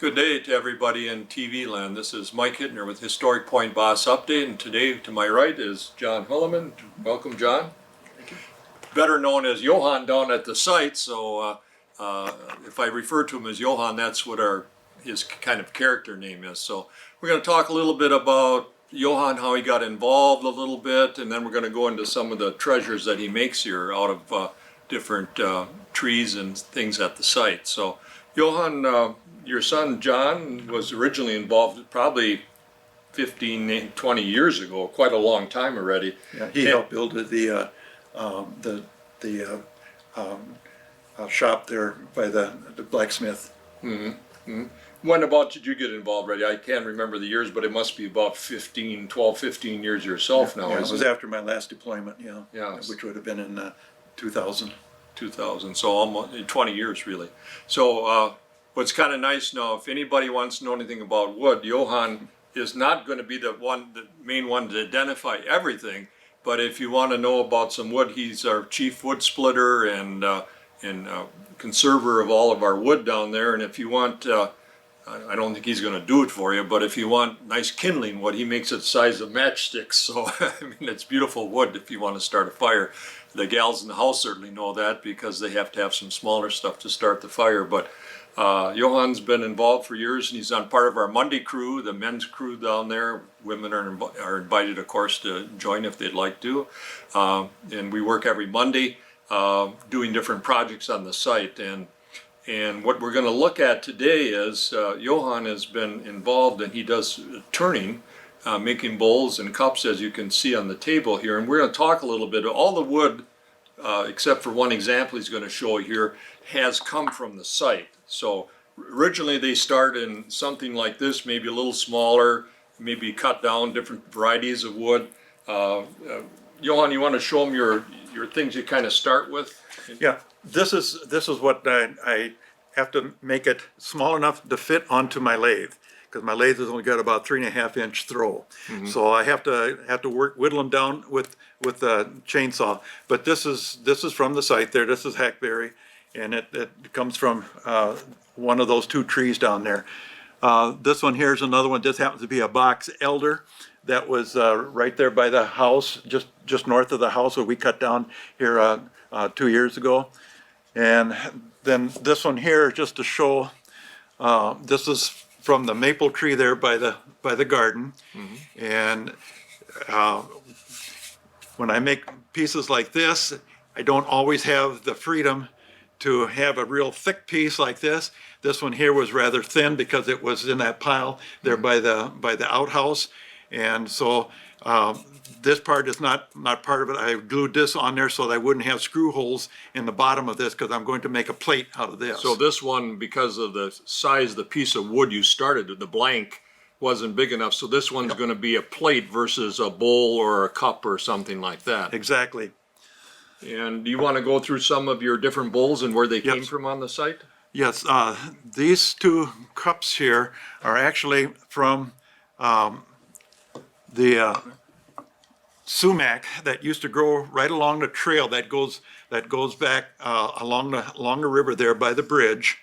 Good day to everybody in TV land. This is Mike Hittner with Historic Point Basse Update, and today to my right is John Hullman. Welcome, John. Thank you. Better known as Johann down at the site, so if I refer to him as Johann, that's what his kind of character name is. So we're going to talk a little bit about Johann, how he got involved a little bit, and then we're going to go into some of the treasures that he makes here out of different trees and things at the site. So Johann, your son John was originally involved probably 15, 20 years ago, quite a long time already. Yeah, he helped build the shop there by the blacksmith. Mm-hmm. Mm-hmm. When about did you get involved already? I can't remember the years, but it must be about 12, 15 years yourself now. Yeah, it was after my last deployment, yeah, which would have been in 2000. 2000, so almost 20 years really. So what's kind of nice now, if anybody wants to know anything about wood, Johann is not going to be the main one to identify everything, but if you want to know about some wood, he's our chief wood splitter and conserver of all of our wood down there. And if you want, I don't think he's going to do it for you, but if you want nice kindling wood, he makes it the size of matchsticks. So I mean, it's beautiful wood if you want to start a fire. The gals in the house certainly know that because they have to have some smaller stuff to start the fire. But Johann's been involved for years, and he's on part of our Monday crew, the men's crew down there. Women are invited, of course, to join if they'd like to. And we work every Monday doing different projects on the site. And what we're going to look at today is Johann has been involved, and he does turning, making bowls and cups, as you can see on the table here. And we're going to talk a little bit. All the wood, except for one example he's going to show here, has come from the site. So originally they start in something like this, maybe a little smaller, maybe cut down different varieties of wood. Johann, you want to show them your things you kind of start with? Yeah, this is what I have to make it small enough to fit onto my lathe, because my lathe has only got about 3.5-inch throw. Mm-hmm. So I have to whittle them down with a chainsaw. But this is from the site there. This is Hackberry, and it comes from one of those two trees down there. This one here is another one. This happens to be a box elder that was right there by the house, just north of the house where we cut down here 2 years ago. And then this one here, just to show, this is from the maple tree there by the garden. Mm-hmm. And when I make pieces like this, I don't always have the freedom to have a real thick piece like this. This one here was rather thin because it was in that pile there by the outhouse. And so this part is not part of it. I glued this on there so that I wouldn't have screw holes in the bottom of this, because I'm going to make a plate out of this. So this one, because of the size of the piece of wood you started with, the blank wasn't big enough. So this one's going to be a plate versus a bowl or a cup or something like that. Exactly. And do you want to go through some of your different bowls and where they came from on the site? Yes, these two cups here are actually from the sumac that used to grow right along the trail that goes back along the river there by the bridge.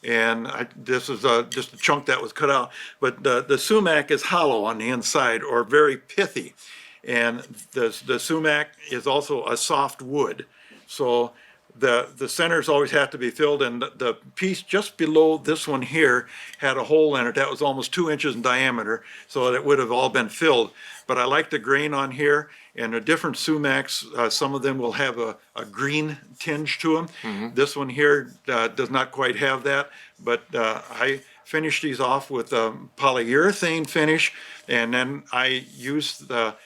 And this is just a chunk that was cut out. But the sumac is hollow on the inside, or very pithy. And the sumac is also a soft wood. So the centers always have to be filled, and the piece just below this one here had a hole in it that was almost 2 inches in diameter, so that it would have all been filled. But I like the grain on here, and the different sumacs, some of them will have a green tinge to them. Mm-hmm. This one here does not quite have that, but I finished these off with a polyurethane finish, and then I used the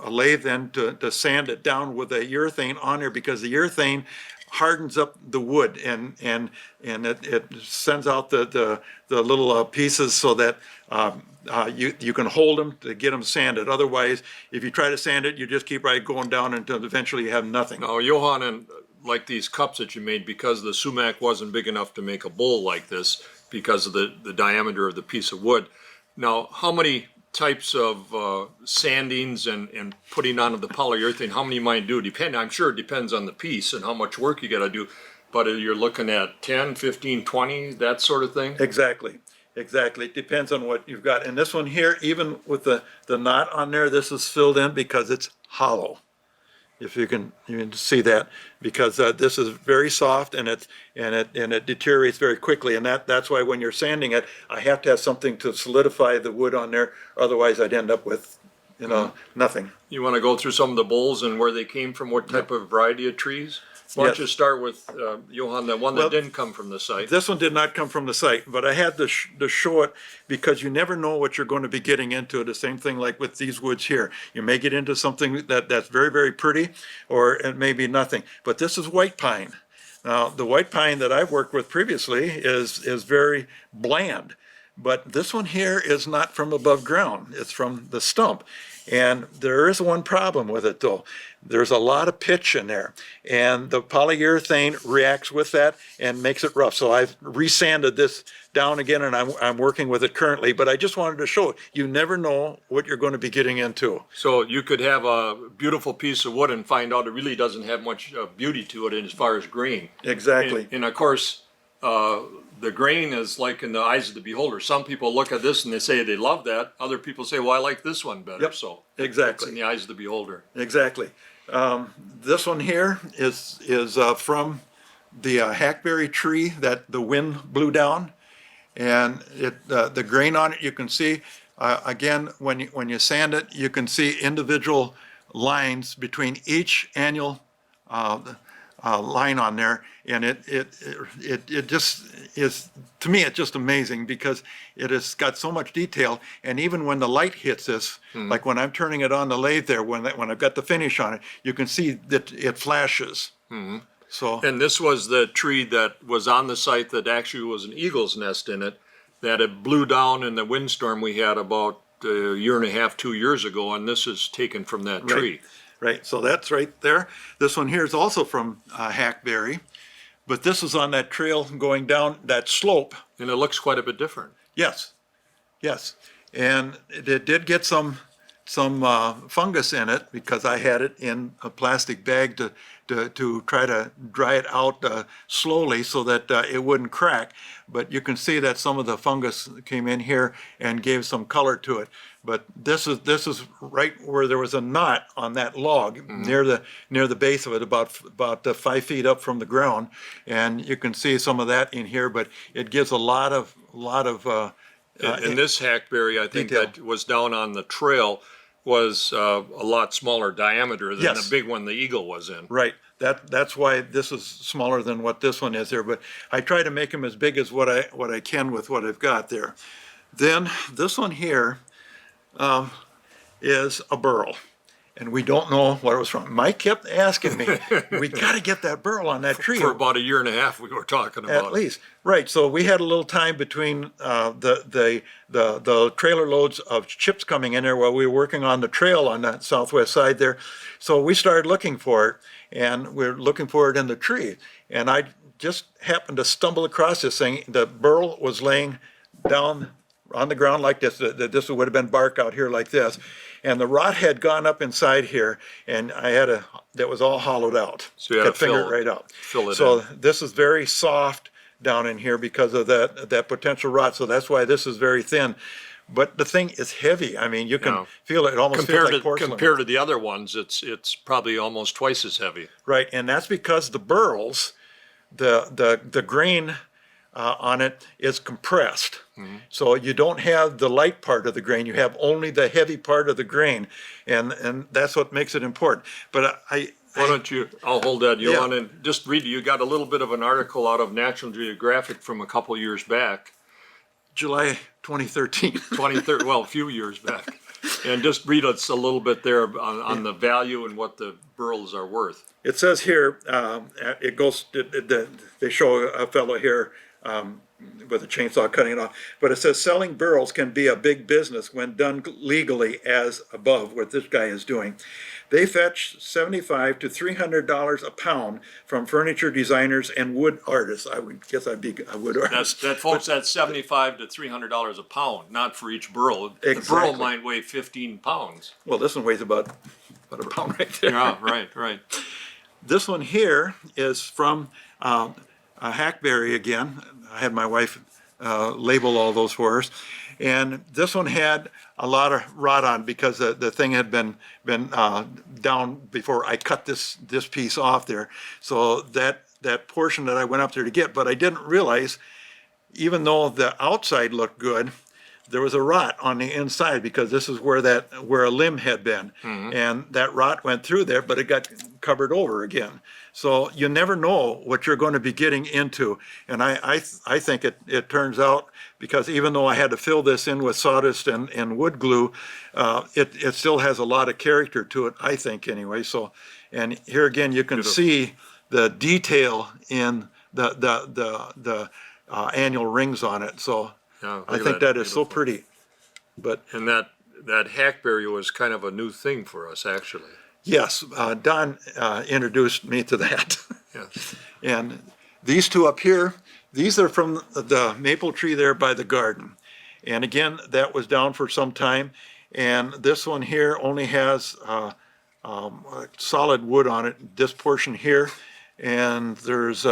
lathe then to sand it down with the urethane on there, because the urethane hardens up the wood and it sends out the little pieces so that you can hold them to get them sanded. Otherwise, if you try to sand it, you just keep right going down until eventually you have nothing. Now, Johann, and like these cups that you made, because the sumac wasn't big enough to make a bowl like this because of the diameter of the piece of wood. Now, how many types of sandings and putting onto the polyurethane, how many you might do? I'm sure it depends on the piece and how much work you got to do. but you're looking at 10, 15, 20, that sort of thing? Exactly, exactly. It depends on what you've got. And this one here, even with the knot on there, this is filled in because it's hollow. If you can see that, because this is very soft and it deteriorates very quickly, and that's why when you're sanding it, I have to have something to solidify the wood on there. Otherwise, I'd end up with, nothing. You want to go through some of the bowls and where they came from, what type of variety of trees? Why don't you start with, Johann, the one that didn't come from the site? This one did not come from the site, but I had to show it because you never know what you're going to be getting into. The same thing like with these woods here. You may get into something that's very, very pretty, or it may be nothing. But this is white pine. Now, the white pine that I've worked with previously is very bland. But this one here is not from above ground. It's from the stump. And there is one problem with it though. There's a lot of pitch in there, and the polyurethane reacts with that and makes it rough. So I've resanded this down again, and I'm working with it currently, but I just wanted to show it. You never know what you're going to be getting into. So you could have a beautiful piece of wood and find out it really doesn't have much beauty to it as far as grain. Exactly. And of course, the grain is like in the eyes of the beholder. Some people look at this and they say they love that. Other people say, well, I like this one better. Yep, So exactly. it's in the eyes of the beholder. Exactly. This one here is from the hackberry tree that the wind blew down, and the grain on it you can see. Again, when you sand it, you can see individual lines between each annual line on there, and it just is, to me, it's just amazing because it has got so much detail. And even when the light hits this, like when I'm turning it on the lathe there, when I've got the finish on it, you can see that it flashes. So, And this was the tree that was on the site that actually was an eagle's nest in it, that it blew down in the windstorm we had about a year and a half, 2 years ago, and this is taken from that tree. Right, so that's right there. This one here is also from hackberry, but this is on that trail going down that slope. And it looks quite a bit different. Yes, yes, and it did get some fungus in it because I had it in a plastic bag to try to dry it out slowly so that it wouldn't crack. But you can see that some of the fungus came in here and gave some color to it. But this is right where there was a knot on that log near the base of it, about 5 feet up from the ground, and you can see some of that in here. But it gives a lot of And this hackberry, I think, detail. that was down on the trail was a lot smaller diameter than the big one the eagle was in. Right. That's why this is smaller than what this one is there. But I try to make them as big as what I can with what I've got there. Then this one here is a burl. And we don't know what it was from. Mike kept asking me, we got to get that burl on that tree. For about a year and a half we were talking about At least. Right. So we had a little time between the trailer loads of chips coming in there while we were working on the trail on the southwest side there. So we started looking for it, and we're looking for it in the tree. And I just happened to stumble across this thing. The burl was laying down on the ground like this. This would have been bark out here like this. And the rot had gone up inside here, and that was all hollowed out. So you had to finger it right out. fill it So in. this is very soft down in here because of that potential rot. So that's why this is very thin. But the thing is heavy. I mean, you can feel it. It almost feels like porcelain. Compared to the other ones, it's probably almost twice as heavy. Right, and that's because the burls, the grain on it is compressed. So you don't have the light part of the grain, you have only the heavy part of the grain, and that's what makes it important. But Why don't you, I'll hold that, Johann, and just read, you got a little bit of an article out of National Geographic from a couple years back. July 2013. 2013, well, a few years back. And just read us a little bit there on the value and what the burls are worth. It says here, they show a fellow here with a chainsaw cutting it off, but it says selling burls can be a big business when done legally as above, what this guy is doing. They fetch $75 to $300 a pound from furniture designers and wood artists. I would guess I'd be a wood artist. Folks, that's $75 to $300 a pound, not for each burl. Exactly. The burl might weigh 15 pounds. Well, this one weighs about a pound right there. Yeah, right. This one here is from a Hackberry again. I had my wife label all those for us. And this one had a lot of rot on because the thing had been down before I cut this piece off there. So that portion that I went up there to get, but I didn't realize, even though the outside looked good, there was a rot on the inside because this is where a limb had been, and that rot went through there, but it got covered over again. So you never know what you're going to be getting into, and I think it turns out, because even though I had to fill this in with sawdust and wood glue, it still has a lot of character to it, I think, anyway. So, and here again you can see the detail in the annual rings on it. So. Yeah, I think that is so pretty. But and that Hackberry was kind of a new thing for us, actually. yes, Don introduced me to that. Yes. And these two up here, these are from the maple tree there by the garden. And again, that was down for some time. And this one here only has solid wood on it, this portion here. And there's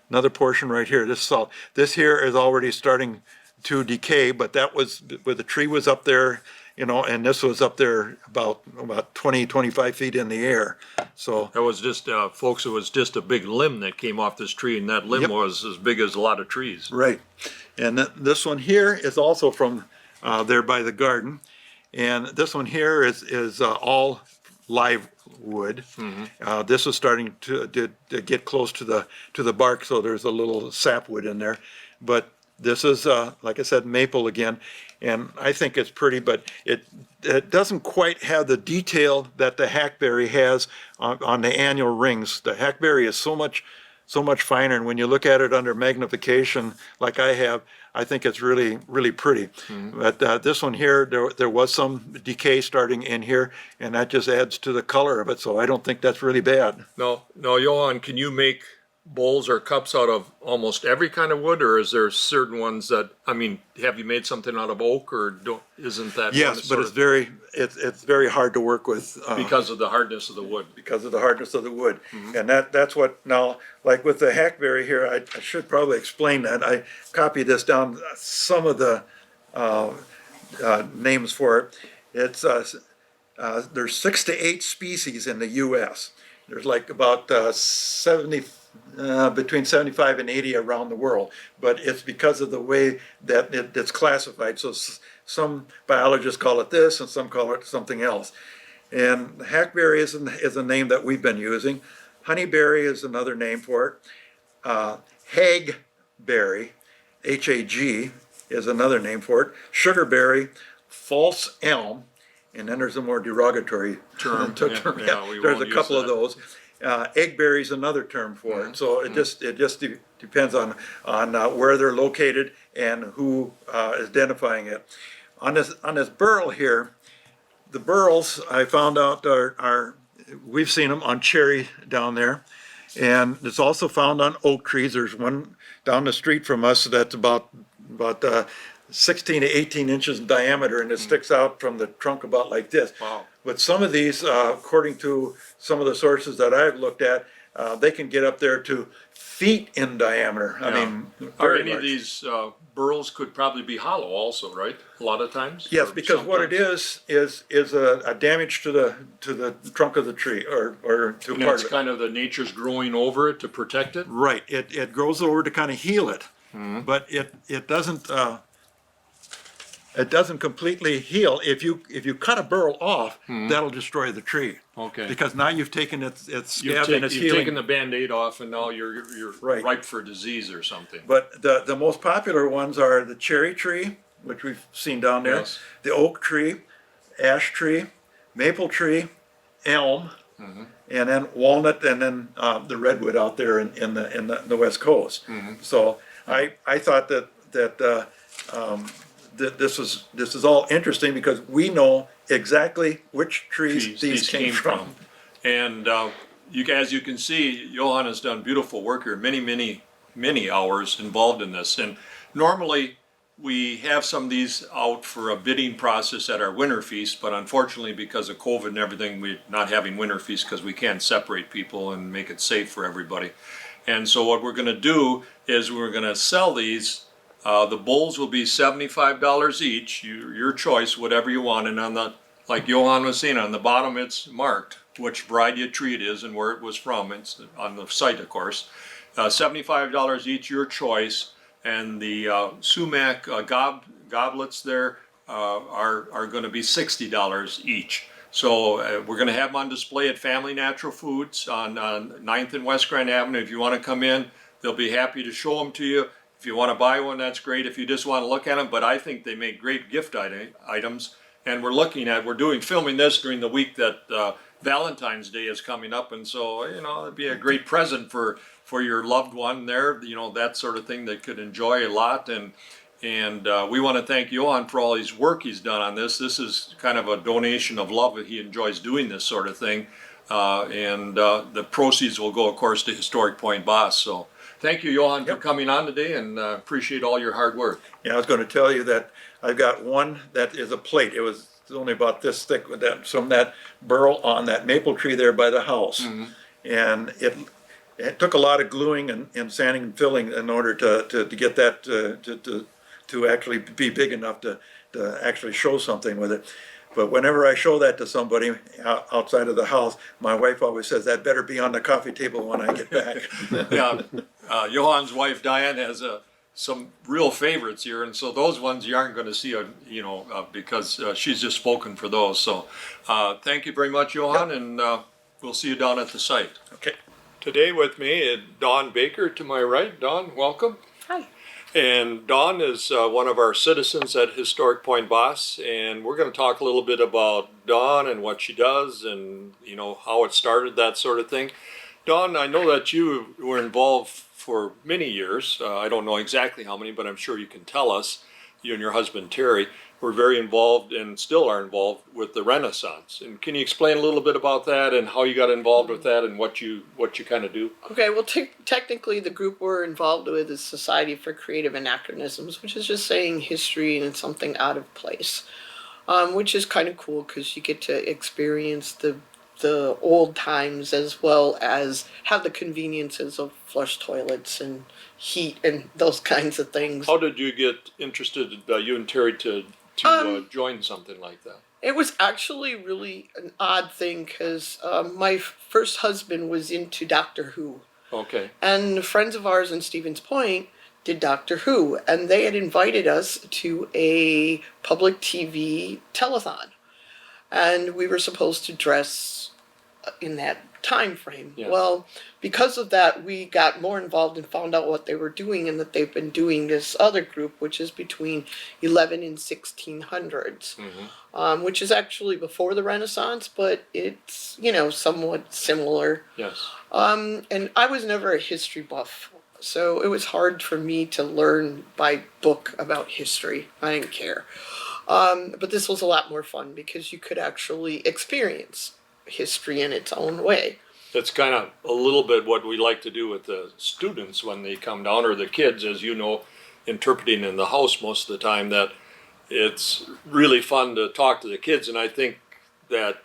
another portion right here. This here is already starting to decay, but that was where the tree was up there, and this was up there about 20, 25 feet in the air. So that was just, folks, it was just a big limb that came off this tree, and that limb was as big as a lot of trees. right. And this one here is also from there by the garden. And this one here is all live wood. This is starting to get close to the bark, so there's a little sapwood in there. But this is, like I said, maple again, and I think it's pretty, but it doesn't quite have the detail that the Hackberry has on the annual rings. The Hackberry is so much finer, and when you look at it under magnification, like I have, I think it's really, really pretty. But this one here, there was some decay starting in here, and that just adds to the color of it, so I don't think that's really bad. No, Johann, can you make bowls or cups out of almost every kind of wood, or is there certain ones that, have you made something out of oak, or isn't that? Yes, but it's very hard to work with. Because of the hardness of the wood. Because of the hardness of the wood. And that's what, now, like with the Hackberry here, I should probably explain that. I copied this down, some of the names for it. It's there's 6 to 8 species in the U.S. There's like about between 75 and 80 around the world, but it's because of the way that it's classified. So some biologists call it this, and some call it something else. And hackberry is a name that we've been using. Honeyberry is another name for it. Hagberry, H-A-G, is another name for it. Sugarberry, false elm, and then there's a more derogatory term. There's a couple of those. Eggberry is another term for it. So it just depends on where they're located and who is identifying it. On this burl here, the burls I found out are we've seen them on cherry down there, and it's also found on oak trees. There's one down the street from us that's about 16 to 18 inches in diameter, and it sticks out from the trunk about like this. Wow. But some of these, according to some of the sources that I've looked at, they can get up there to feet in diameter. I mean, are any of these burls could probably be hollow also, right? A lot of times. Yes, because what it is a damage to the trunk of the tree, or to And part it's of it. kind of the nature's growing over it to protect it. Right. It grows over to kind of heal it, but it doesn't. It doesn't completely heal. If you cut a burl off, that'll destroy the tree. Okay. Because now you've taken its scab and it's You've healing. taken the Band-Aid off, and now you're Right. ripe for disease or something. But the most popular ones are the cherry tree, which we've seen down there, Yes. the oak tree, ash tree, maple tree, elm, and then walnut, and then the redwood out there in the West Coast. So I thought that this is all interesting because we know exactly which trees these came from. And as you can see, Johann has done beautiful work here, many hours involved in this. And normally we have some of these out for a bidding process at our winter feast, but unfortunately because of COVID and everything, we're not having winter feast because we can't separate people and make it safe for everybody. And so what we're gonna do is we're gonna sell these. The bowls will be $75 each, your choice, whatever you want. And on the, like Johann was saying, on the bottom it's marked which variety of tree it is and where it was from. It's on the site, of course. $75 each, your choice. And the sumac goblets there are going to be $60 each. So we're going to have them on display at Family Natural Foods on 9th and West Grand Avenue. If you want to come in, they'll be happy to show them to you. If you want to buy one, that's great. If you just want to look at them, but I think they make great gift items. And we're filming this during the week that Valentine's Day is coming up, and so it'd be a great present for your loved one there. That sort of thing they could enjoy a lot. And we want to thank Johann for all his work he's done on this. This is kind of a donation of love that he enjoys doing this sort of thing. The proceeds will go, of course, to Historic Point Basse. So thank you, Johann, for coming on today, and appreciate all your hard work. Yeah, I was going to tell you that I've got one that is a plate. It was only about this thick with that, from that burl on that maple tree there by the house. Mm-hmm. And it took a lot of gluing and sanding and filling in order to get that to actually be big enough to actually show something with it. But whenever I show that to somebody outside of the house, my wife always says, that better be on the coffee table when I get back. Yeah, Johann's wife Diane has some real favorites here, and so those ones you aren't going to see, because she's just spoken for those. So thank you very much, Johann, yep. And we'll see you down at the site. Okay. Today with me is Dawn Baker to my right. Dawn, welcome. Hi. And Dawn is one of our citizens at Historic Point Basse, and we're going to talk a little bit about Dawn and what she does and how it started, that sort of thing. Dawn, I know that you were involved for many years. I don't know exactly how many, but I'm sure you can tell us. You and your husband Terry were very involved and still are involved with the Renaissance. And can you explain a little bit about that and how you got involved with that and what you kind of do? Okay, well, technically the group we're involved with is Society for Creative Anachronisms, which is just saying history and it's something out of place, which is kind of cool because you get to experience the old times as well as have the conveniences of flush toilets and heat and those kinds of things. How did you get interested, you and Terry, to join something like that? It was actually really an odd thing because my first husband was into Doctor Who. Okay. And friends of ours in Stevens Point did Doctor Who, and they had invited us to a public TV telethon. And we were supposed to dress in that time frame. Yeah. Well, because of that, we got more involved and found out what they were doing, and that they've been doing this other group, which is between 11 and 1600s, which is actually before the Renaissance, but it's, somewhat similar. Yes. And I was never a history buff, so it was hard for me to learn by book about history. I didn't care. But this was a lot more fun because you could actually experience history in its own way. That's kind of a little bit what we like to do with the students when they come down, or the kids, as you know, interpreting in the house most of the time, that it's really fun to talk to the kids. And I think that,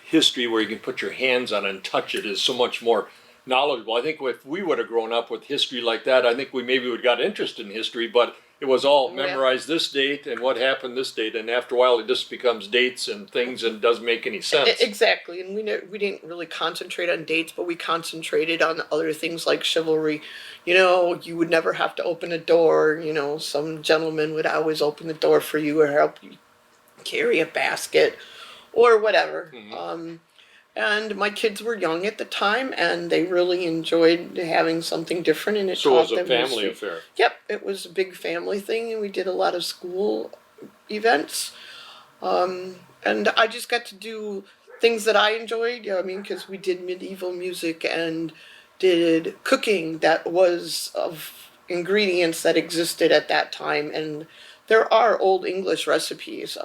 history where you can put your hands on it and touch it is so much more knowledgeable. I think if we would have grown up with history like that, I think we maybe would have got interested in history, but it was all memorize this date and what happened this date, and after a while it just becomes dates and things and doesn't make any sense. Exactly, and we didn't really concentrate on dates, but we concentrated on other things like chivalry. You would never have to open a door. Some gentleman would always open the door for you or help you carry a basket or whatever. Mm-hmm. And my kids were young at the time, and they really enjoyed having something different, and it taught them. So it was a family affair. Yep, it was a big family thing, and we did a lot of school events. And I just got to do things that I enjoyed, because we did medieval music and did cooking that was of ingredients that existed at that time. And there are old English recipes.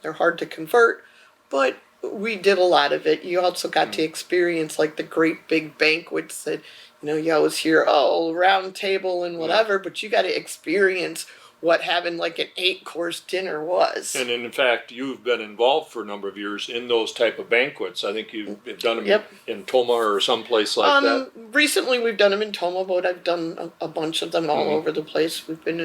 They're hard to convert, but we did a lot of it. You also got to experience like the great big banquets that you always hear, oh, round table and whatever, but you got to experience what having like an 8-course dinner was. And in fact, you've been involved for a number of years in those type of banquets. I think you've done them Yep. in Toma or someplace like that. Recently we've done them in Toma, but I've done a bunch of them all over the place. We've been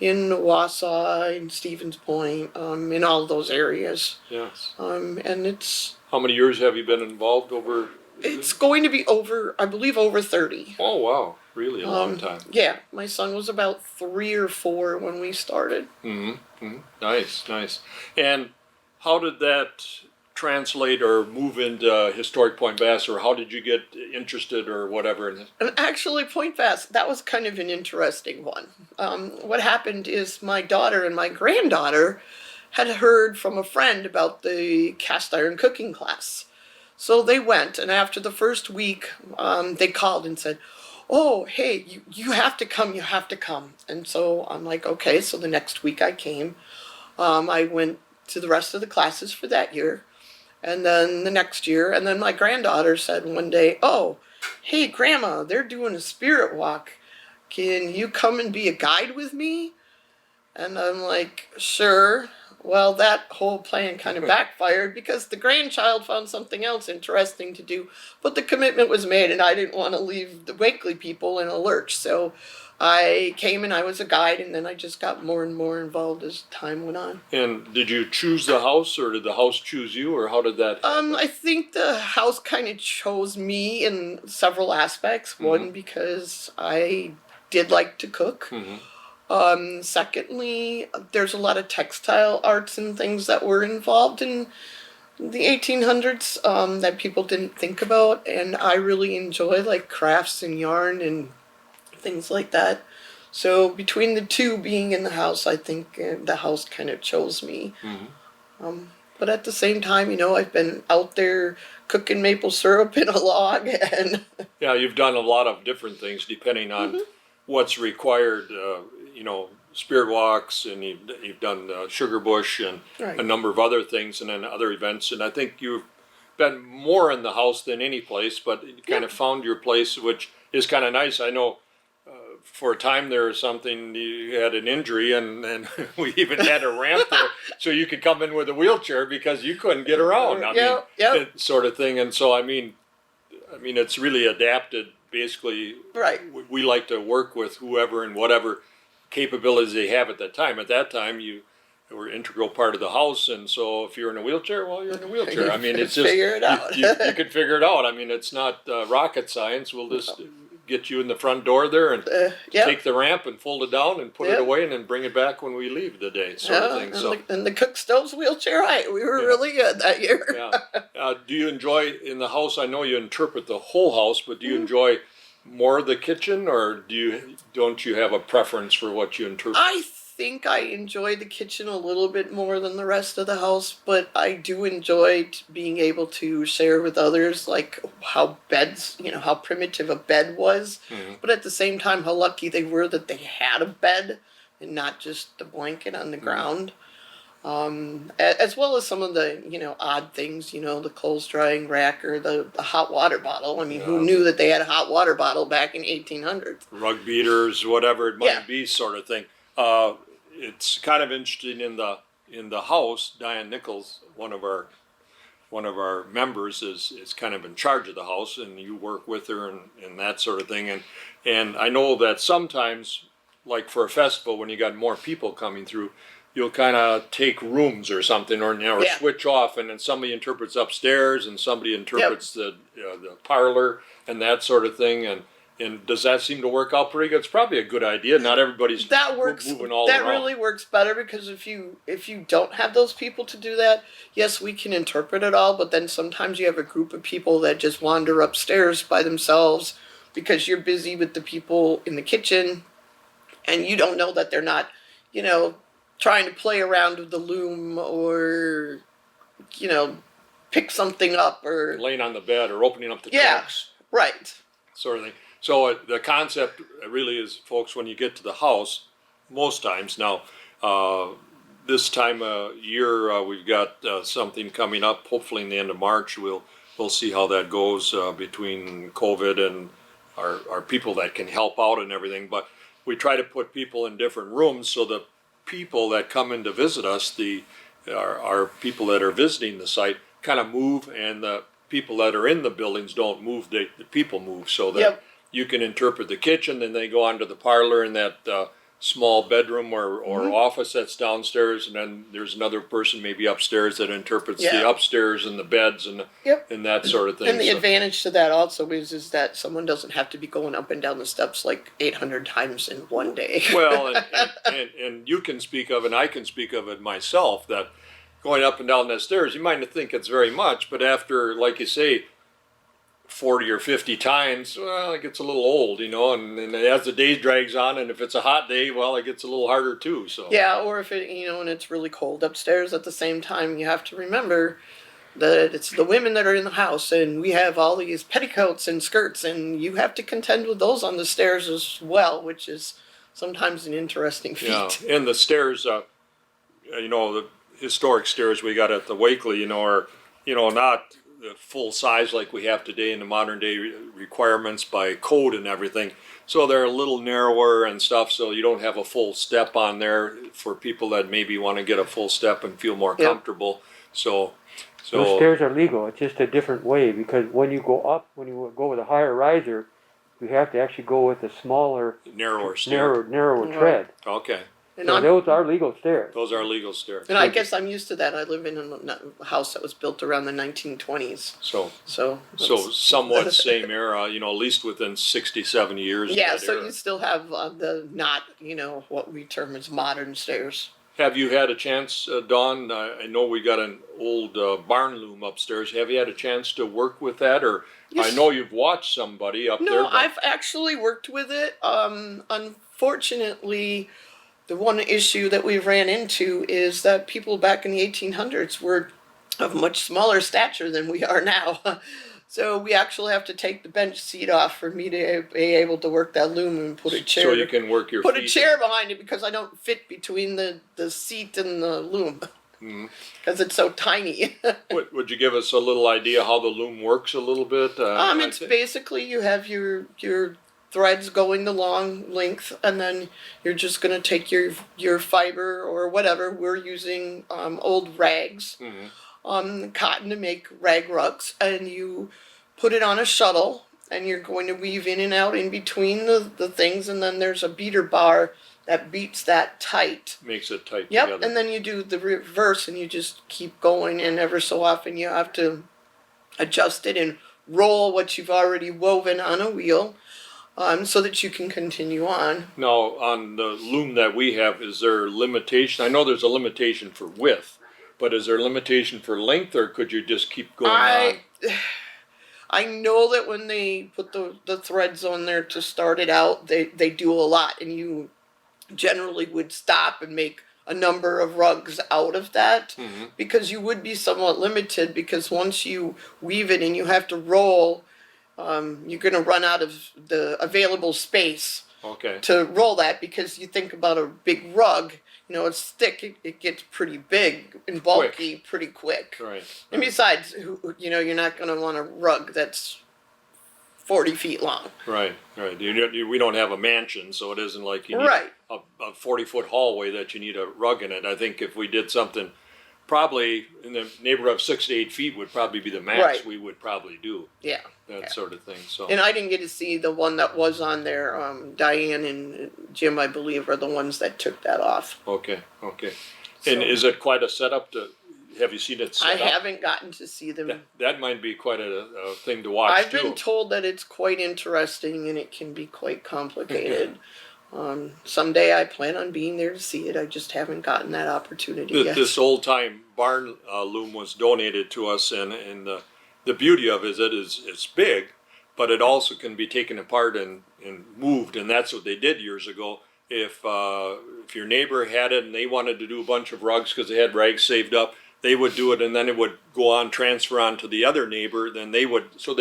in Wausau, in Stevens Point, in all those areas. Yes. And it's How many years have you been involved over? going to be over, I believe, over 30. Oh, wow. Really a long time. Yeah, my son was about 3 or 4 when we started. Nice, nice. And how did that translate or move into Historic Point Basse, or how did you get interested or whatever? And actually, Point Basse, that was kind of an interesting one. What happened is my daughter and my granddaughter had heard from a friend about the cast iron cooking class. So they went, and after the first week, they called and said, oh, hey, you have to come, you have to come. And so I'm like, okay, so the next week I came. I went to the rest of the classes for that year, and then the next year, and then my granddaughter said one day, oh, hey, Grandma, they're doing a spirit walk. Can you come and be a guide with me? And I'm like, sure. Well, that whole plan kind of backfired because the grandchild found something else interesting to do, but the commitment was made and I didn't want to leave the Wakely people in a lurch. So I came and I was a guide, and then I just got more and more involved as time went on. And did you choose the house, or did the house choose you, or how did that happen? I think the house kind of chose me in several aspects. One, because I did like to cook. Secondly, there's a lot of textile arts and things that were involved in the 1800s that people didn't think about, and I really enjoy like crafts and yarn and things like that. So between the two being in the house, I think the house kind of chose me. But at the same time, I've been out there cooking maple syrup in a log, and Yeah, you've done a lot of different things depending on what's required. Spirit walks, and you've done Sugar Bush and Right. a number of other things, and then other events. And I think you've been more in the house than any place, but you kind of found your place, which is kind of nice. I know for a time there was something, you had an injury, and we even had a ramp there so you could come in with a wheelchair because you couldn't get around. That sort of thing. And so I mean it's really adapted. Basically, right. we like to work with whoever and whatever capabilities they have at that time. At that time, you were an integral part of the house, and so if you're in a wheelchair, well, you're in a wheelchair. I mean, it's just figure it out. you can figure it out. I mean, it's not rocket science. We'll just get you in the front door there and take the ramp and fold it down and put it away, and then bring it back when we leave the day, sort of thing. So, and the cook stove's wheelchair height. We were really good that year. Do you enjoy in the house? I know you interpret the whole house, but do you enjoy more of the kitchen, or don't you have a preference for what you interpret? I think I enjoy the kitchen a little bit more than the rest of the house, but I do enjoy being able to share with others, like how beds, how primitive a bed was, but at the same time, how lucky they were that they had a bed and not just the blanket on the ground. As well as some of the, odd things, the clothes drying rack or the hot water bottle. I mean, who knew that they had a hot water bottle back in 1800s? Rug beaters, whatever it might be, sort of thing. It's kind of interesting in the house. Diane Nichols, one of our members, is kind of in charge of the house, and you work with her and that sort of thing. And I know that sometimes, like for a festival, when you got more people coming through, you'll kind of take rooms or something, or switch off, and then somebody interprets upstairs, and somebody interprets the parlor and that sort of thing. And does that seem to work out pretty good? It's probably a good idea. Not everybody's moving all around. That really works better, because if you don't have those people to do that, yes, we can interpret it all, but then sometimes you have a group of people that just wander upstairs by themselves because you're busy with the people in the kitchen, and you don't know that they're not, trying to play around with the loom or, pick something up or laying on the bed or opening up the trunks. Right. Sort of thing. So the concept really is, folks, when you get to the house, most times now, this time of year, we've got something coming up, hopefully in the end of March. We'll see how that goes between COVID are people that can help out and everything, but we try to put people in different rooms so the people that come in to visit us, our people that are visiting the site kind of move, and the people that are in the buildings don't move, the people move, so that Yep. you can interpret the kitchen, then they go on to the parlor and that small bedroom or office that's downstairs, and then there's another person maybe upstairs that interprets the Yeah. upstairs and the beds and Yep. and that sort of thing. And the So- advantage to that also is that someone doesn't have to be going up and down the steps like 800 times in one day. Well, and you can speak of, and I can speak of it myself, that going up and down that stairs, you might not think it's very much, but after, like you say, 40 or 50 times, well, it gets a little old, and as the day drags on, and if it's a hot day, well, it gets a little harder too, so. Yeah, or if it, and it's really cold upstairs at the same time, you have to remember that it's the women that are in the house, and we have all these petticoats and skirts, and you have to contend with those on the stairs as well, which is sometimes an interesting feat. Yeah, and the stairs, the historic stairs we got at the Wakely, are, not the full size like we have today in the modern day requirements by code and everything. So they're a little narrower and stuff, so you don't have a full step on there for people that maybe want to get a full step and feel more Yep. comfortable. So Those stairs are legal, it's just a different way, because when you go up, when you go with a higher riser, you have to actually go with a smaller, narrower stair. narrower Right. tread. Okay, And, So I'm, those are legal stairs. those are legal stairs. and I guess I'm used to that. I live in a house that was built around the 1920s, So so somewhat same era, at least within 60, 70 years. of yeah. that So era. you still have the not what we term as modern stairs. Have you had a chance, Dawn? I know we got an old barn loom upstairs. Have you had a chance to work with that, or Yes. I know you've watched somebody up there. No, but- I've actually worked with it. Unfortunately, the one issue that we ran into is that people back in the 1800s were of much smaller stature than we are now. So we actually have to take the bench seat off for me to be able to work that loom and put a chair. so you can work your put feet. a chair behind it because I don't fit between the seat and the loom Mhm. because it's so tiny. Would you give us a little idea how the loom works a little bit? It's basically you have your threads going the long length, and then you're just gonna take your fiber or whatever. We're using old rags, cotton to make rag rugs, and you put it on a shuttle, and you're going to weave in and out in between the things, and then there's a beater bar that beats that tight. Makes it tight Yep, together. and then you do the reverse, and you just keep going, and ever so often you have to adjust it and roll what you've already woven on a wheel, so that you can continue on. Now, on the loom that we have, is there limitation? I know there's a limitation for width, but is there a limitation for length, or could you just keep going on? I know that when they put the threads on there to start it out, they do a lot, and you generally would stop and make a number of rugs out of that, because you would be somewhat limited, because once you weave it and you have to roll, you're going to run out of the available space Okay. to roll that, because you think about a big rug, it's thick, it gets pretty big and bulky pretty quick. Right. And besides, you're not going to want a rug that's 40 feet long. Right. We don't have a mansion, so it isn't like you need Right. a 40-foot hallway that you need a rug in it. I think if we did something, probably in the neighborhood of 6 to 8 feet would probably be the max Right. we would probably do, Yeah. that Yeah. sort of thing. So. And I didn't get to see the one that was on there. Diane and Jim, I believe, are the ones that took that off. Okay. So- And is it quite a setup to? Have you seen it set I up? haven't gotten to see them. That might be quite a thing to watch I've too. been told that it's quite interesting and it can be quite complicated. Someday I plan on being there to see it. I just haven't gotten that opportunity yet. This old time barn loom was donated to us, and the beauty of it is it's big, but it also can be taken apart and moved, and that's what they did years ago. If your neighbor had it and they wanted to do a bunch of rugs because they had rags saved up, they would do it, and then it would go on, transfer on to the other neighbor. Then they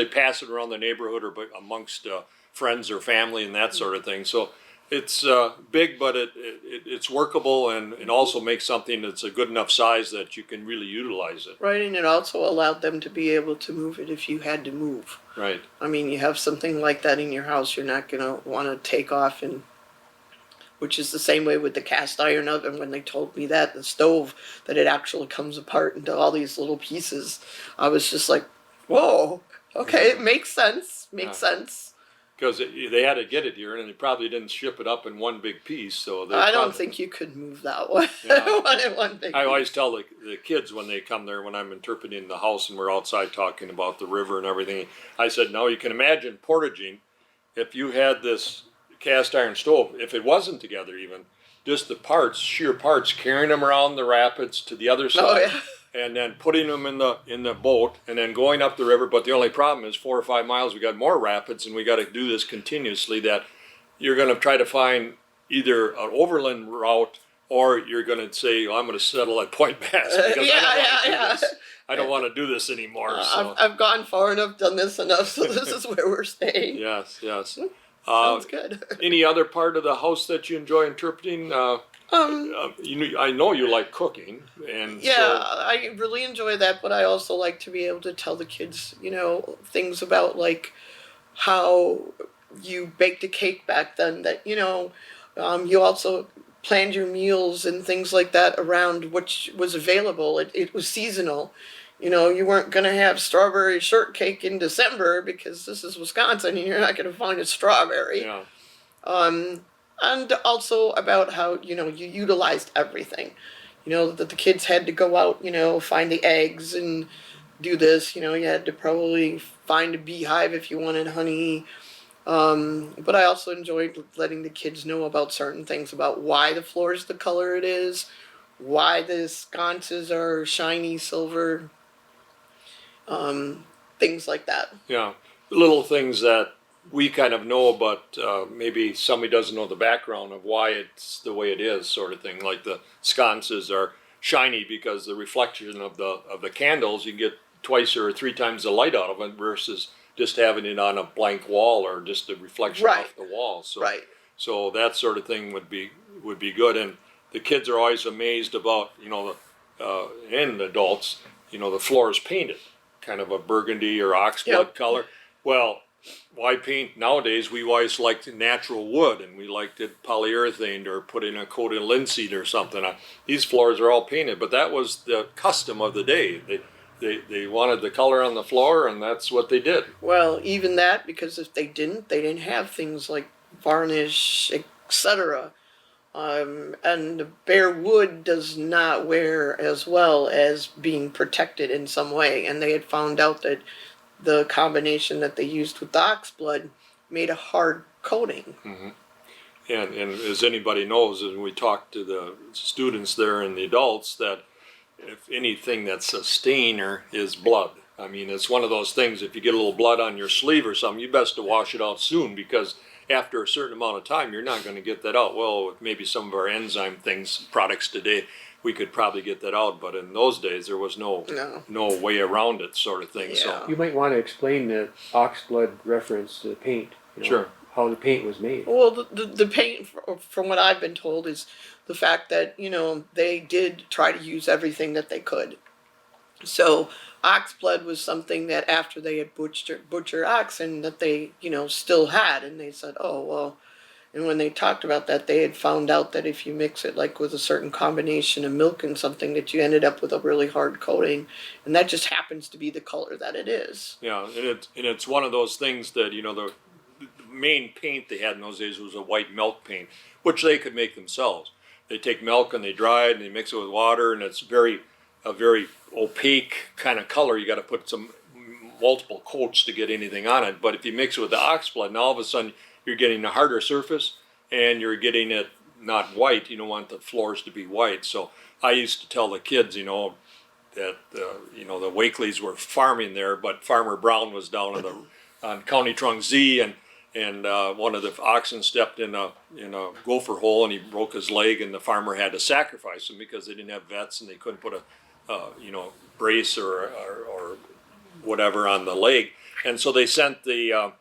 pass it around the neighborhood or amongst friends or family and that sort of thing. So It's big, but it's workable and also makes something that's a good enough size that you can really utilize it. Right, and it also allowed them to be able to move it if you had to move. Right. I mean, you have something like that in your house, you're not gonna want to take off and, which is the same way with the cast iron oven. When they told me that the stove, that it actually comes apart into all these little pieces, I was just like, whoa, okay, it makes sense, makes sense. Because they had to get it here, and they probably didn't ship it up in one big piece. So I don't think you could move that one. Yeah. one big I always piece. tell the kids when they come there, when I'm interpreting the house and we're outside talking about the river and everything, I said, no, you can imagine portaging if you had this cast iron stove, if it wasn't together even, just the parts, sheer parts, carrying them around the rapids to the other side. Oh, yeah. And then putting them in the boat and then going up the river. But the only problem is 4 or 5 miles, we got more rapids, and we got to do this continuously. That you're going to try to find either an overland route, or you're going to say, oh, I'm going to settle at Point Basse because I don't want to do this anymore. So. I've gone far enough, done this enough, so this is where we're staying. Yes, yes. Sounds good. Any other part of the house that you enjoy interpreting? I know you like cooking, and Yeah, so, I really enjoy that, but I also like to be able to tell the kids, things about like how you baked a cake back then. That you also planned your meals and things like that around which was available. It was seasonal. You weren't gonna have strawberry shortcake in December because this is Wisconsin and you're not gonna find a strawberry. yeah, And also about how, you utilized everything. That the kids had to go out, find the eggs and do this. You had to probably find a beehive if you wanted honey. But I also enjoyed letting the kids know about certain things, about why the floor is the color it is, why the sconces are shiny silver, things like that. yeah. Little things that we kind of know, but maybe somebody doesn't know the background of why it's the way it is, sort of thing. Like the sconces are shiny because the reflection of the candles, you get 2 or 3 times the light out of it versus just having it on a blank wall or just a reflection Right. off the wall. So, Right. so that sort of thing would be good. And the kids are always amazed about and adults, the floor is painted, kind of a burgundy or oxblood Yep. color. Well, why paint nowadays? We always liked natural wood, and we liked it polyurethane or put in a coat of linseed or something. These floors are all painted, but that was the custom of the day. They wanted the color on the floor, and that's what they did. Well, even that, because if they didn't have things like varnish, etc. And the bare wood does not wear as well as being protected in some way. And they had found out that the combination that they used with the oxblood made a hard coating. And as anybody knows, and we talked to the students there and the adults, that if anything that's a stainer is blood. I mean, it's one of those things, if you get a little blood on your sleeve or something, you best to wash it out soon, because after a certain amount of time, you're not going to get that out. Well, with maybe some of our enzyme products today, we could probably get that out, but in those days, there was no way around it, sort of thing. Yeah. So You might want to explain the oxblood reference to the paint. Sure. How the paint was made. Well, the paint, from what I've been told, is the fact that, they did try to use everything that they could. So oxblood was something that after they had butchered oxen that they, still had. And they said, oh, well, and when they talked about that, they had found out that if you mix it like with a certain combination of milk and something, that you ended up with a really hard coating. And that just happens to be the color that it is. yeah, and it's one of those things that, the main paint they had in those days was a white milk paint, which they could make themselves. They take milk and they dry it and they mix it with water, and it's a very opaque kind of color. You got to put multiple coats to get anything on it. But if you mix it with the oxblood, now all of a sudden you're getting a harder surface and you're getting it not white. You don't want the floors to be white. So I used to tell the kids, that the Wakeleys were farming there, but Farmer Brown was down on County Trunk Z, and one of the oxen stepped in a gopher hole and he broke his leg, and the farmer had to sacrifice him because they didn't have vets and they couldn't put a brace or whatever on the leg. And so they sent the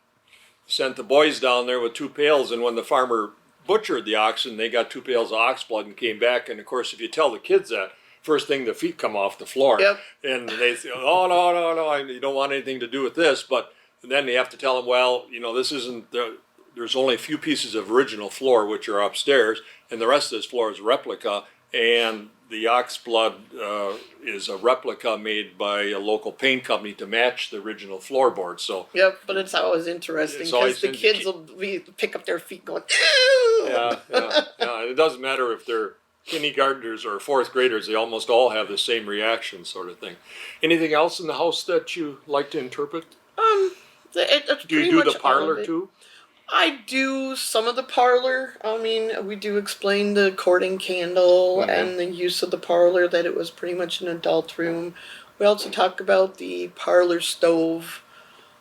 boys down there with 2 pails, and when the farmer butchered the oxen. They got 2 pails of ox blood and came back. And of course, if you tell the kids that, first thing the feet come off the floor. Yep. And they say, oh, no, you don't want anything to do with this. But then you have to tell them, well, this isn't there's only a few pieces of original floor which are upstairs, and the rest of this floor is replica. And the ox blood is a replica made by a local paint company to match the original floorboard. So Yep, but it's always interesting It's always because the in- kids will pick up their feet going, ew! yeah. And it doesn't matter if they're kindergartners or 4th graders; they almost all have the same reaction, sort of thing. Anything else in the house that you like to interpret? It's Do you pretty do much the all of parlor it. too? I do some of the parlor. I mean, we do explain the cording candle Mhm. and the use of the parlor, that it was pretty much an adult room. We also talk about the parlor stove,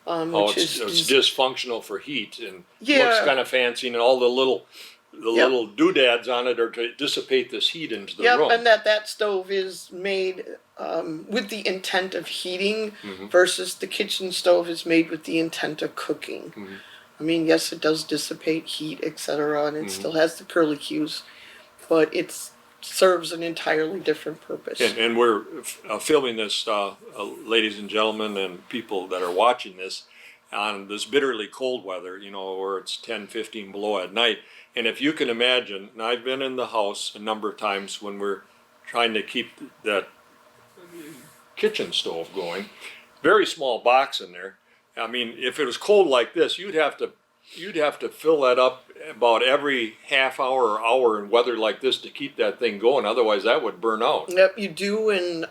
Oh, which it's is dysfunctional for heat and Yeah. looks kind of fancy, and all the little doodads on it are to dissipate this heat into the Yep, room. and that stove is made with the intent of heating Mhm. versus the kitchen stove is made with the intent of cooking. Mhm. I mean, yes, it does dissipate heat, etc., and it Mhm. still has the curlicues, but it serves an entirely different purpose. And we're filming this, ladies and gentlemen, and people that are watching this, on this bitterly cold weather, where it's 10, 15 below at night. And if you can imagine, and I've been in the house a number of times when we're trying to keep that kitchen stove going, very small box in there. I mean, if it was cold like this, you'd have to fill that up about every half hour or hour in weather like this to keep that thing going. Otherwise, that would burn out. Yep, you do, and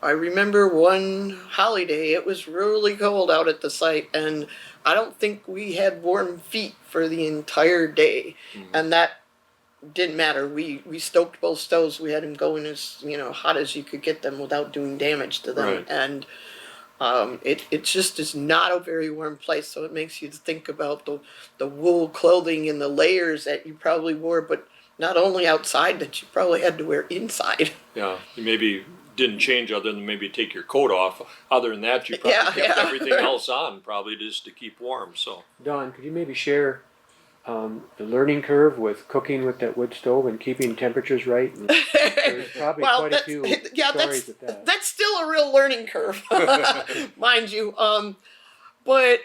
I remember one holiday, it was really cold out at the site, and I don't think we had warm feet for the entire day, and that didn't matter. We stoked both stoves. We had them going as hot as you could get them without doing damage to them, Right. and it just is not a very warm place. So it makes you think about the wool clothing and the layers that you probably wore, but not only outside, that you probably had to wear inside. Yeah, you maybe didn't change other than maybe take your coat off. Other than that, you probably Yeah, kept yeah. everything else on, probably just to keep warm. So Don, could you maybe share the learning curve with cooking with that wood stove and keeping temperatures right? And there's probably Well, quite a few stories with that. that's still a real learning curve, mind you. But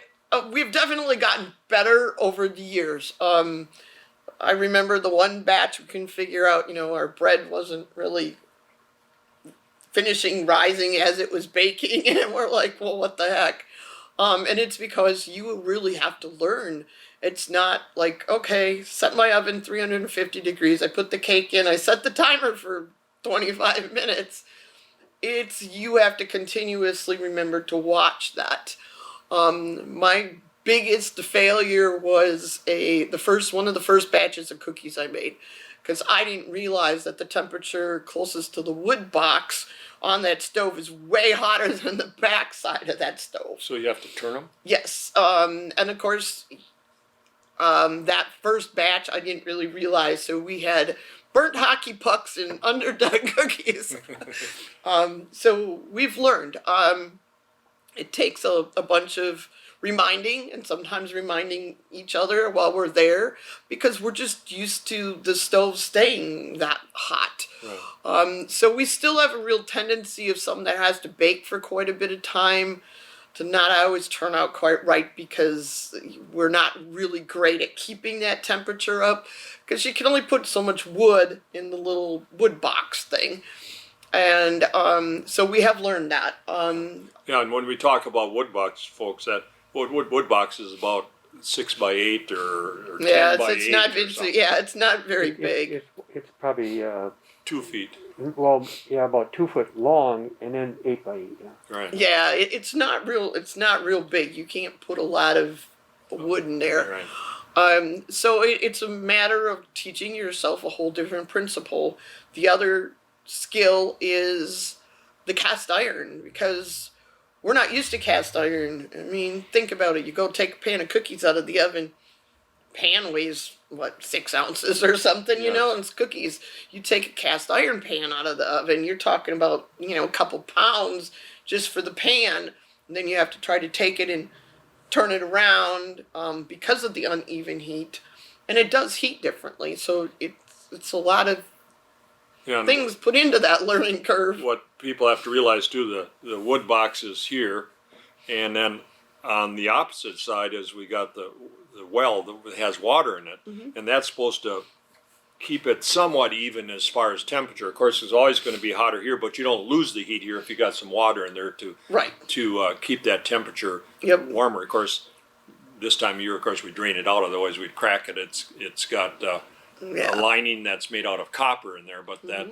we've definitely gotten better over the years. I remember the one batch we couldn't figure out. Our bread wasn't really finishing rising as it was baking, and we're like, well, what the heck? And it's because you really have to learn. It's not like, okay, set my oven 350 degrees, I put the cake in, I set the timer for 25 minutes. It's, you have to continuously remember to watch that. My biggest failure was one of the first batches of cookies I made, because I didn't realize that the temperature closest to the wood box on that stove is way hotter than the back side of that stove. so you have to turn them. Yes, and of course, that first batch I didn't really realize, so we had burnt hockey pucks and underdone cookies. So we've learned. It takes a bunch of reminding, and sometimes reminding each other while we're there, because we're just used to the stove staying that hot. Right. So we still have a real tendency of something that has to bake for quite a bit of time to not always turn out quite right, because we're not really great at keeping that temperature up, because you can only put so much wood in the little wood box thing. And so we have learned that. Yeah, and when we talk about wood box, folks, that wood box is about 6 by 8 or 10 Yeah, by it's 8 not. or It's, something. yeah, it's not very big. It's probably 2 feet. well, yeah, about 2 foot long and then 8 by 8. Yeah. Right. Yeah, it's not real. It's not real big. You can't put a lot of wood in there. Right. So it's a matter of teaching yourself a whole different principle. The other skill is the cast iron, because we're not used to cast iron. I mean, think about it. You go take a pan of cookies out of the oven. Pan weighs, what, 6 ounces or something, you Yes. know, and it's cookies. You take a cast iron pan out of the oven, you're talking about, a couple pounds just for the pan. And then you have to try to take it and turn it around because of the uneven heat. and it does heat differently. So it's a lot of Yeah, and things put into that learning curve. what people have to realize too, the wood box is here, and then on the opposite side is we got the well that has water in it, and that's supposed to keep it somewhat even as far as temperature. Of course, it's always going to be hotter here, but you don't lose the heat here if you got some water in there to Right. keep that temperature Yep. warmer. Of course, this time of year, of course, we drain it out. Otherwise, we'd crack it. It's got a Yeah. lining that's made out of copper in there, but that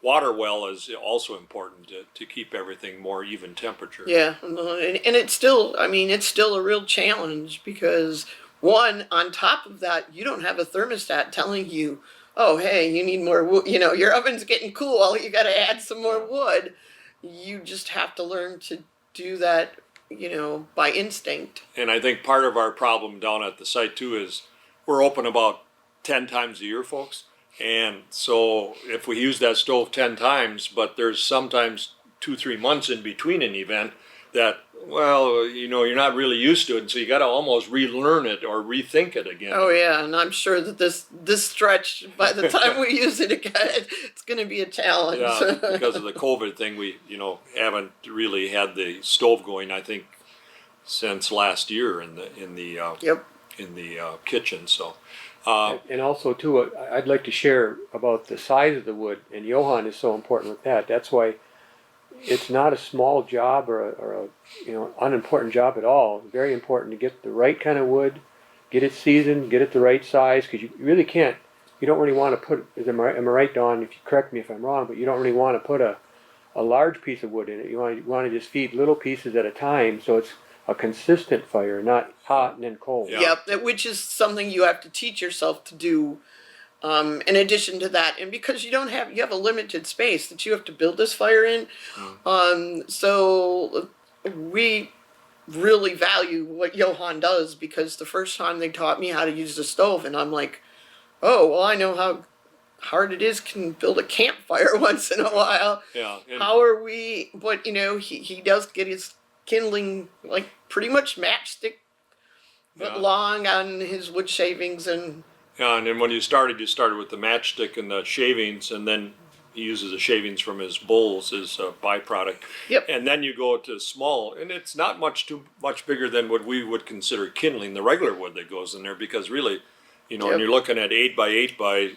water well is also important to keep everything more even temperature. Yeah, and it's still, I mean, it's still a real challenge because one, on top of that, you don't have a thermostat telling you, oh, hey, you need more wood, you know, your oven's getting cool, you got to add some more wood. You just have to learn to do that, you know, by instinct. And I think part of our problem down at the site too is we're open about 10 times a year, folks. And so if we use that stove 10 times, but there's sometimes 2-3 months in between an event that, well, you know, you're not really used to it. And so you got to almost relearn it or rethink it again. Oh yeah, and I'm sure that this stretch, by the time we use it again, it's going to be a challenge. Yeah, because of the COVID thing, we, you know, haven't really had the stove going, I think, since last year in the Yep. kitchen. So And also too, I'd like to share about the size of the wood, and Johann is so important with that. That's why it's not a small job or a you know unimportant job at all. It's very important to get the right kind of wood, get it seasoned, get it the right size, because you really can't. You don't really want to put. Am I right, Dawn? If you correct me if I'm wrong, but you don't really want to put a large piece of wood in it. You want to just feed little pieces at a time, so it's a consistent fire, not hot and then cold. Yeah. Yep, which is something you have to teach yourself to do. In addition to that, and because you have a limited space that you have to build this fire in, so we really value what Johann does because the first time they taught me how to use the stove, and I'm like, oh well, I know how hard it is can build a campfire once in a while. yeah, and How are we? But you know, he does get his kindling like pretty much matchstick, but Yeah. long on his wood shavings and. yeah, and then when you started with the matchstick and the shavings, and then he uses the shavings from his bulls as a byproduct. Yep. And then you go to small, and it's not too much bigger than what we would consider kindling, the regular wood that goes in there, because really, you know, Yep. when you're looking at 8 by 8 by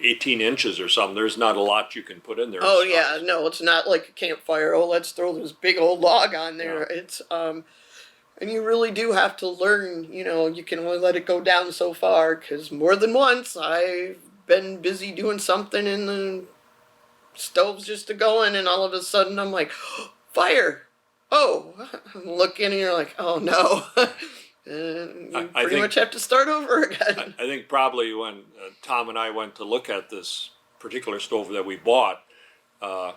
18 inches or something, there's not a lot you can put in there. Oh as yeah, size. no, it's not like a campfire. Oh, let's throw this big old log on there. Yeah. It's and you really do have to learn. You know, you can only let it go down so far because more than once I've been busy doing something and the stove's just a going, and all of a sudden I'm like, fire! Oh, I'm looking and you're like, oh no. And you I pretty think- much have to start over again. I think probably when Tom and I went to look at this particular stove that we bought,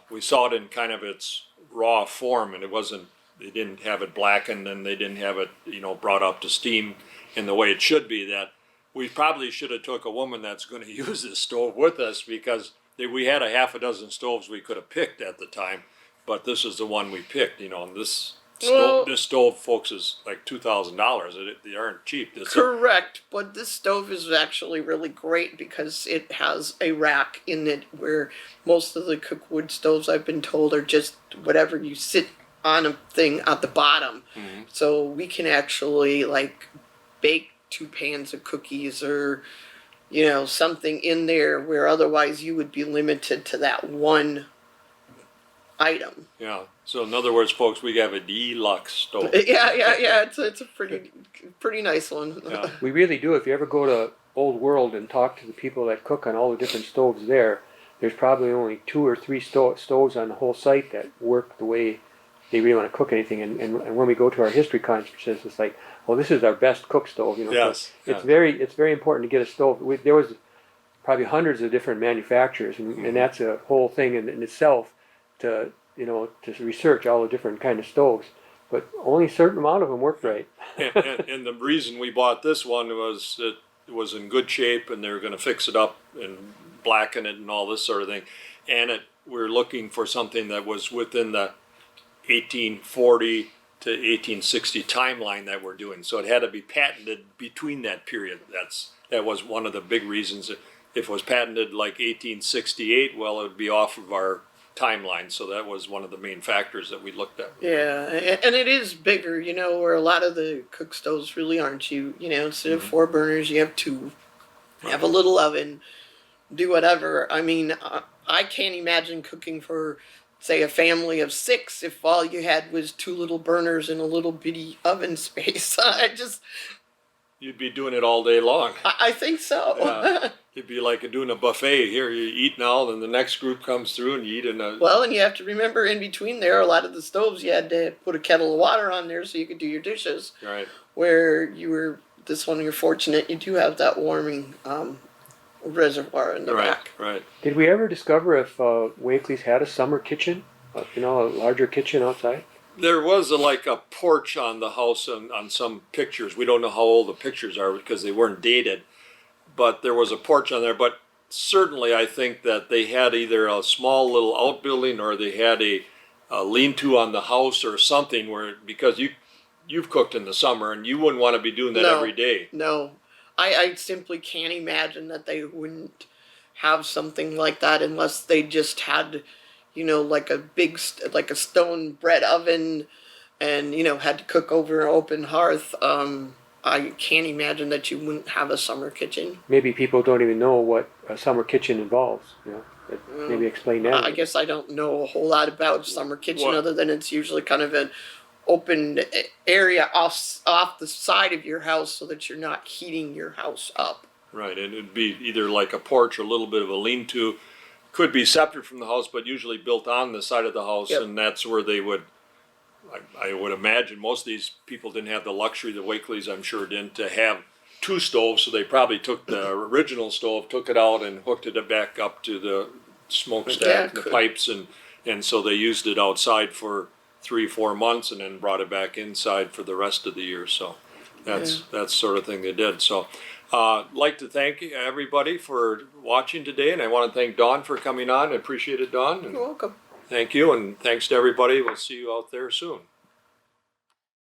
we saw it in kind of its raw form, and it wasn't. They didn't have it blackened, and they didn't have it, you know, brought up to steam in the way it should be. That we probably should have took a woman that's going to use this stove with us because we had a half a dozen stoves we could have picked at the time, but this is the one we picked. You know, and this Well- this stove, folks, is like $2,000. They aren't cheap. Correct, but this stove is actually really great because it has a rack in it where most of the cookwood stoves I've been told are just whatever you sit on a thing at the bottom. So we can actually like bake 2 pans of cookies or you know something in there where otherwise you would be limited to that one item. Yeah. So in other words, folks, we have a deluxe stove. Yeah. It's a pretty nice one. Yeah. We really do. If you ever go to Old World and talk to the people that cook on all the different stoves there's probably only 2 or 3 stoves on the whole site that work the way they really want to cook anything. And when we go to our history conferences, it's like, well, this is our best cook stove. You know, Yes, so it's yeah. very important to get a stove. There was probably hundreds of different manufacturers, and that's a whole thing in itself to research all the different kind of stoves. But only a certain amount of them worked right. And the reason we bought this one was it was in good shape, and they were going to fix it up and blacken it and all this sort of thing. And we're looking for something that was within the 1840 to 1860 timeline that we're doing. So it had to be patented between that period. That's that was one of the big reasons. If it was patented like 1868, well, it would be off of our timeline. So that was one of the main factors that we looked at. Yeah, and it is bigger, you know, where a lot of the cook stoves really aren't. You know, instead of 4 burners, you have 2. You have a little oven, do whatever. I mean, I can't imagine cooking for, say, a family of 6 if all you had was 2 little burners and a little bitty oven space. You'd be doing it all day long. I think so. Yeah. It'd be like doing a buffet. Here, you eat now, then the next group comes through and you eat in a... Well, and you have to remember in between there, a lot of the stoves, you had to put a kettle of water on there so you could do your dishes. Right. Where this one, you're fortunate, you do have that warming reservoir in the back. Right. Did we ever discover if Wakely's had a summer kitchen? You know, a larger kitchen outside? There was like a porch on the house on some pictures. We don't know how old the pictures are because they weren't dated. But there was a porch on there. But certainly I think that they had either a small little outbuilding or they had a lean-to on the house or something where, because you've cooked in the summer and you wouldn't want to be doing that every day. No. I simply can't imagine that they wouldn't have something like that unless they just had, you know, like a big, like a stone bread oven and, you know, had to cook over an open hearth. I can't imagine that you wouldn't have a summer kitchen. Maybe people don't even know what a summer kitchen involves, you know. Maybe explain that. I guess I don't know a whole lot about summer kitchen other than it's usually kind of an open area off the side of your house so that you're not heating your house up. Right, and it'd be either like a porch or a little bit of a lean-to. Could be separate from the house, but usually built on the side of the house, and that's where they would, I would imagine most of these people didn't have the luxury, the Wakeleys I'm sure didn't, to have 2 stoves, so they probably took the original stove, took it out and hooked it back up to the smokestack, the pipes, and so they used it outside for 3-4 months and then brought it back inside for the rest of the year. So that's sort of thing they did. So like to thank everybody for watching today, and I want to thank Dawn for coming on. I appreciate it, Dawn. You're welcome. Thank you, and thanks to everybody. We'll see you out there soon.